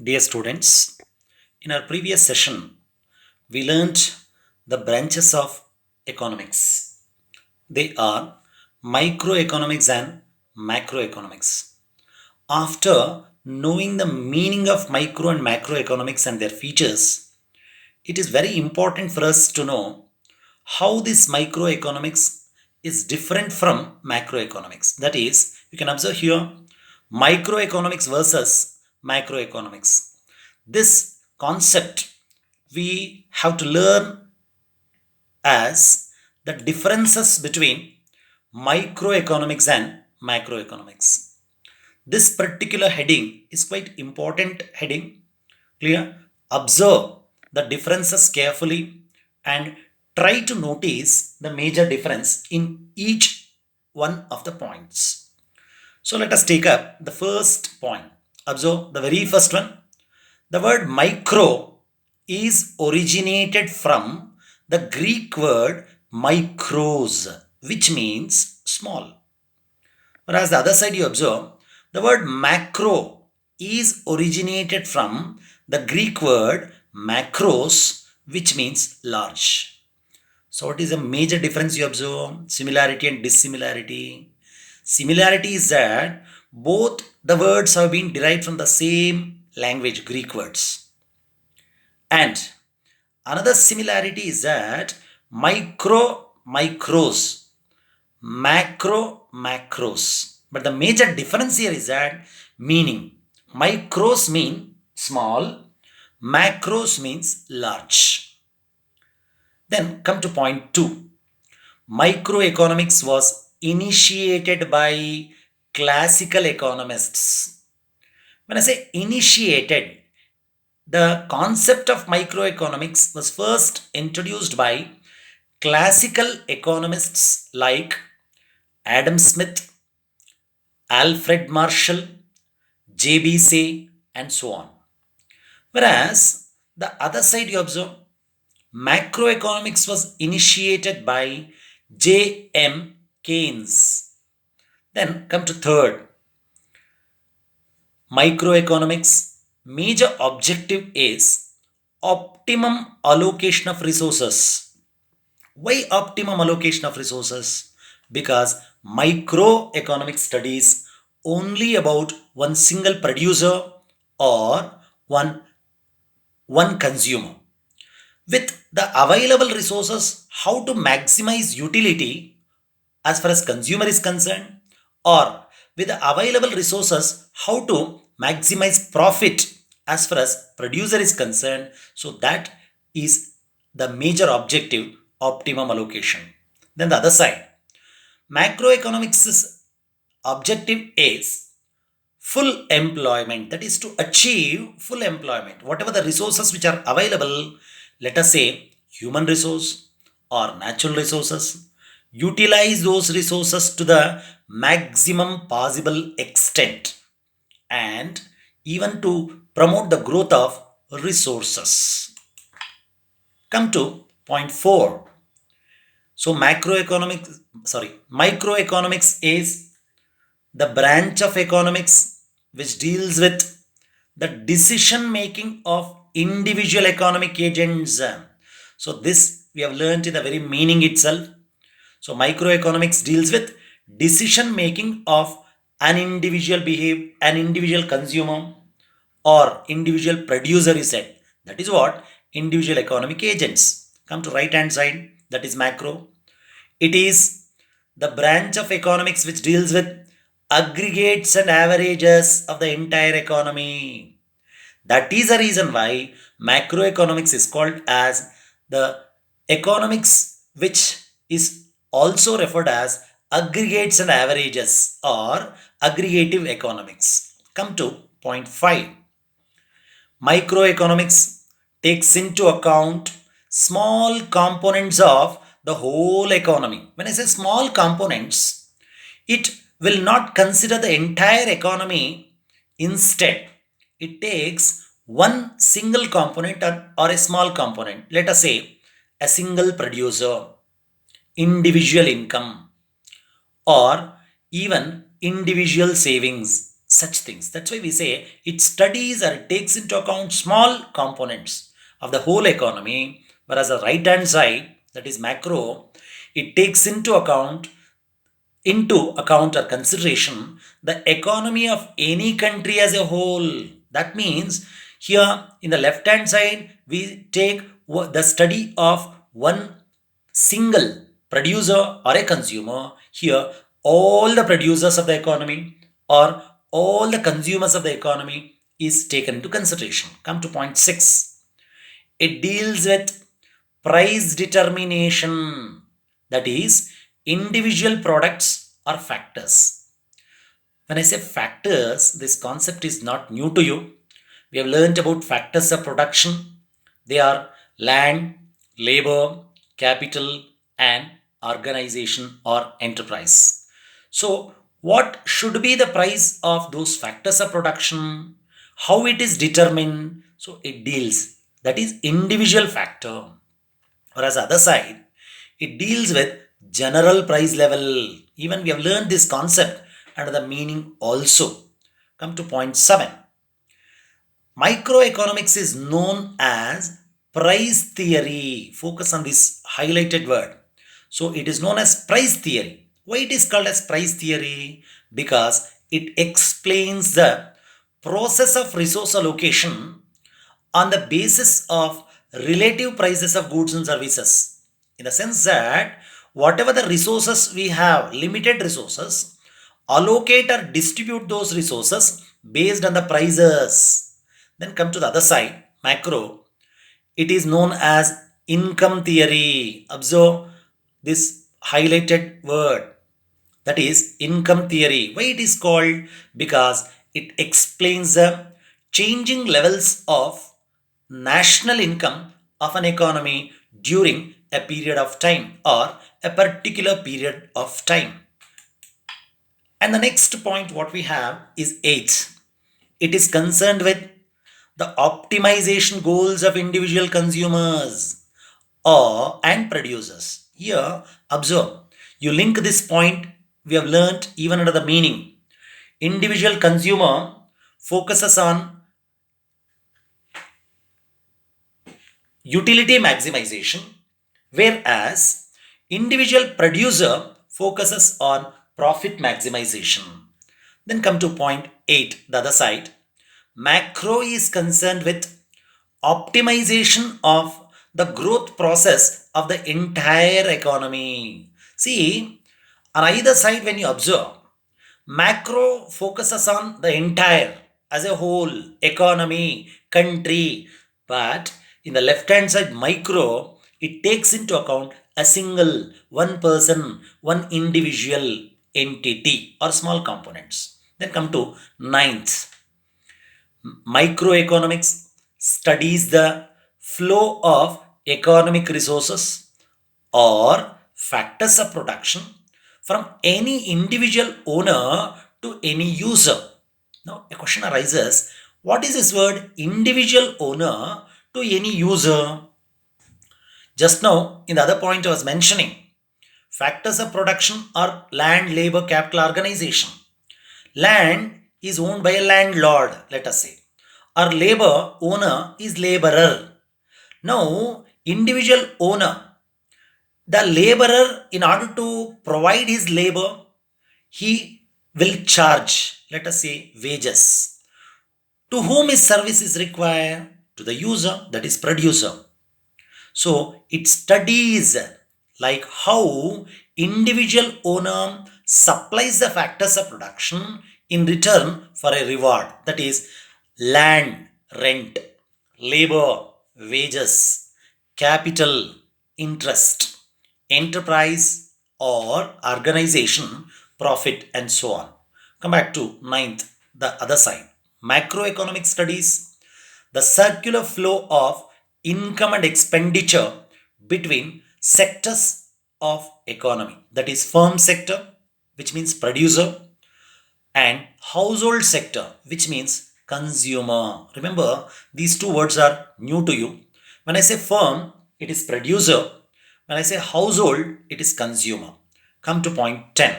Dear students, in our previous session, we learned the branches of economics. They are microeconomics and macroeconomics. After knowing the meaning of micro and macroeconomics and their features, it is very important for us to know how this microeconomics is different from macroeconomics. That is, you can observe here microeconomics versus macroeconomics. This concept we have to learn as the differences between microeconomics and macroeconomics. This particular heading is quite important heading. Clear? Observe the differences carefully and try to notice the major difference in each one of the points. So let us take up the first point. Observe the very first one. The word micro is originated from the Greek word micros, which means small. Whereas the other side you observe, the word macro is originated from the Greek word macros, which means large. So, what is a major difference you observe? Similarity and dissimilarity. Similarity is that both the words have been derived from the same language, Greek words. And another similarity is that micros, macros. But the major difference here is that meaning. Micros mean small, macros means large. Then come to point 2. Microeconomics was initiated by classical economists. When I say initiated, the concept of microeconomics was first introduced by classical economists like Adam Smith, Alfred Marshall, J.B. Say, and so on. Whereas the other side you observe, macroeconomics was initiated by J.M. Keynes. Then come to third, microeconomics major objective is optimum allocation of resources. Why optimum allocation of resources? Because microeconomic studies only about one single producer or one consumer. With the available resources, how to maximize utility as far as consumer is concerned, or with the available resources, how to maximize profit as far as producer is concerned. So that is the major objective, optimum allocation. Then the other side, macroeconomics objective is full employment, that is to achieve full employment whatever the resources which are available, let us say human resource or natural resources, utilize those resources to the maximum possible extent and even to promote the growth of resources. Come to point 4. So microeconomics is the branch of economics which deals with the decision making of individual economic agents. So this we have learned in the very meaning itself. So microeconomics deals with decision making of an individual consumer or individual producer is said. That is what individual economic agents. Come to right hand side, that is macro. It is the branch of economics which deals with aggregates and averages of the entire economy. That is the reason why macroeconomics is called as the economics which is also referred as aggregates and averages or aggregative economics. Come to point 5. Microeconomics takes into account small components of the whole economy. When I say small components, it will not consider the entire economy. Instead, it takes one single component or a small component. Let us say a single producer, individual income, or even individual savings. such things. That's why we say it studies or it takes into account small components of the whole economy, whereas the right hand side, that is macro, it takes into account or consideration the economy of any country as a whole. That means here in the left hand side we take the study of one single producer or a consumer. Here all the producers of the economy or all the consumers of the economy is taken into consideration. Come to point 6. It deals with price determination, that is individual products or factors. When I say factors, this concept is not new to you. We have learned about factors of production. They are land, labor, capital, and organization or enterprise. So, what should be the price of those factors of production? How it is determined? So, it deals, that is individual factor. Whereas other side, it deals with general price level. Even we have learned this concept and the meaning also. Come to point 7. Microeconomics is known as price theory. Focus on this highlighted word. So it is known as price theory. Why it is called as price theory? Because it explains the process of resource allocation on the basis of relative prices of goods and services. In the sense that whatever the resources we have, limited resources, allocate or distribute those resources based on the prices. Then come to the other side, macro. It is known as income theory. Observe this highlighted word, that is income theory. Why it is called? Because it explains the changing levels of national income of an economy during a period of time or a particular period of time. And the next point what we have is 8. It is concerned with the optimization goals of individual consumers or and producers. Here, observe, you link this point we have learnt even under the meaning. Individual consumer focuses on utility maximization, whereas individual producer focuses on profit maximization. Then come to point 8, the other side. Macro is concerned with optimization of the growth process of the entire economy. See, on either side, when you observe, macro focuses on the entire as a whole economy, country, but in the left hand side, micro, it takes into account a single, one person, one individual entity or small components. Then come to ninth. Microeconomics studies the flow of economic resources or factors of production from any individual owner to any user. Now, a question arises, what is this word individual owner to any user? Just now, in the other point I was mentioning, factors of production are land, labor, capital, organization. Land is owned by a landlord, let us say. Our labor owner is laborer. Now, individual owner, the laborer, in order to provide his labor, he will charge, let us say, wages. To whom his service is required? To the user, that is producer. So it studies like how individual owner supplies the factors of production in return for a reward, that is land, rent, labor, wages, capital, interest, enterprise or organization, profit, and so on. Come back to ninth, the other side. Macroeconomic studies the circular flow of income and expenditure between sectors of economy, that is firm sector, which means producer, and household sector, which means consumer. Remember, these two words are new to you. When I say firm, it is producer. When I say household, it is consumer. Come to point 10.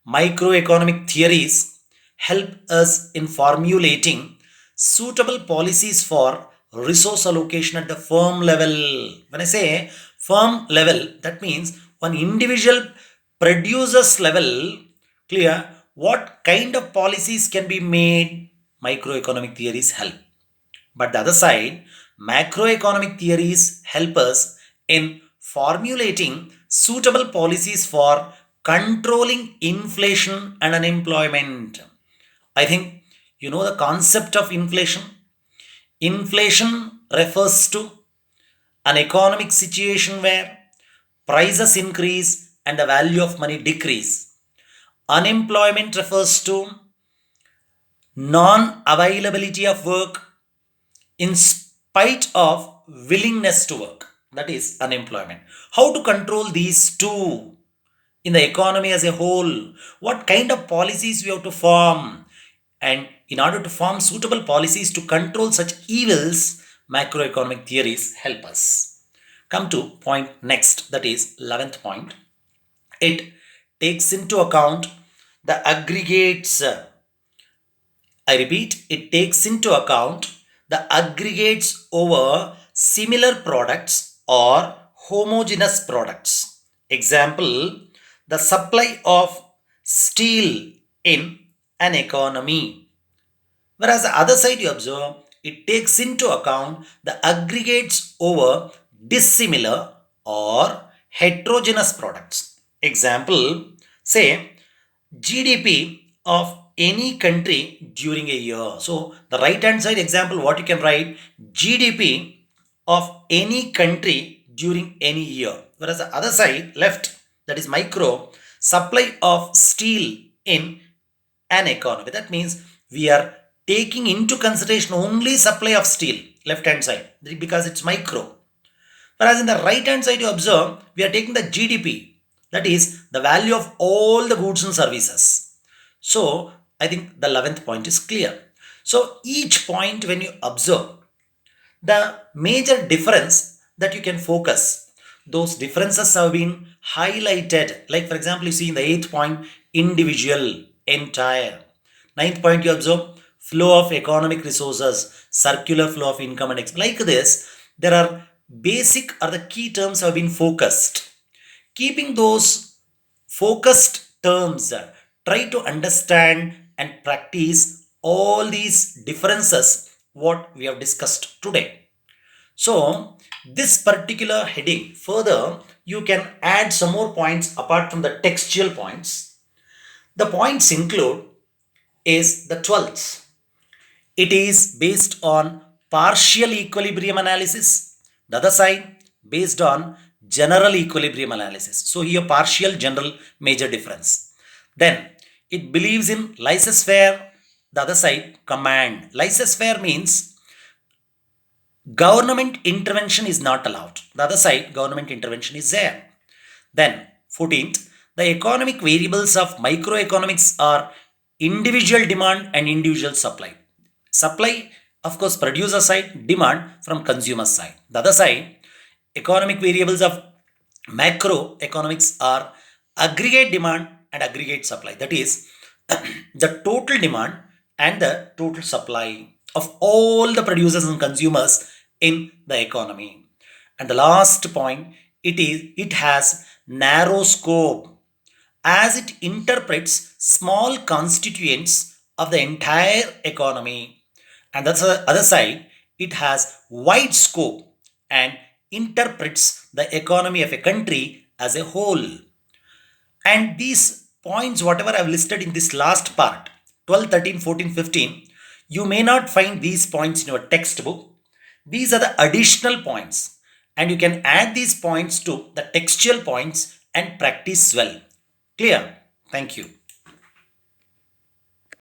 Microeconomic theories help us in formulating suitable policies for resource allocation at the firm level. When I say firm level, that means one individual producer's level, clear, what kind of policies can be made, microeconomic theories help. But the other side, macroeconomic theories help us in formulating suitable policies for controlling inflation and unemployment. I think you know the concept of inflation. Inflation refers to an economic situation where prices increase and the value of money decrease. Unemployment refers to non availability of work in spite of willingness to work. That is unemployment. How to control these two in the economy as a whole? What kind of policies we have to form? And in order to form suitable policies to control such evils, macroeconomic theories help us. Come to point next, that is 11th point. It takes into account the aggregates. I repeat, it takes into account the aggregates over similar products or homogeneous products. Example, the supply of steel in an economy. Whereas the other side you observe, it takes into account the aggregates over dissimilar or heterogeneous products. Example, say GDP of any country during a year. So the right hand side example, what you can write, GDP of any country during any year. Whereas the other side left, that is micro, supply of steel in an economy. That means we are taking into consideration only supply of steel, left hand side, because it's micro. Whereas in the right hand side you observe, we are taking the GDP, that is the value of all the goods and services. So I think the 11th point is clear. So each point when you observe, the major difference that you can focus, those differences have been highlighted. Like for example, you see in the 8th point, individual, entire. 9th point you observe, flow of economic resources, circular flow of income and like this, there are basic or the key terms have been focused. Keeping those focused terms, try to understand and practice all these differences what we have discussed today. So this particular heading, further you can add some more points apart from the textual points. The points include is the 12th. It is based on partial equilibrium analysis. The other side based on general equilibrium analysis. So here partial, general, major difference. Then it believes in laissez-faire. The other side command. Laissez-faire means government intervention is not allowed. The other side government intervention is there. Then 14th, the economic variables of microeconomics are individual demand and individual supply. Supply, of course, producer side, demand from consumer side. The other side, economic variables of macroeconomics are aggregate demand and aggregate supply. That is, the total demand and the total supply of all the producers and consumers in the economy. And the last point, it has narrow scope as it interprets small constituents of the entire economy. And that's the other side, it has wide scope and interprets the economy of a country as a whole. And these points, whatever I've listed in this last part, 12, 13, 14, 15, you may not find these points in your textbook. These are the additional points, and you can add these points to the textual points and practice well. Clear? Thank you.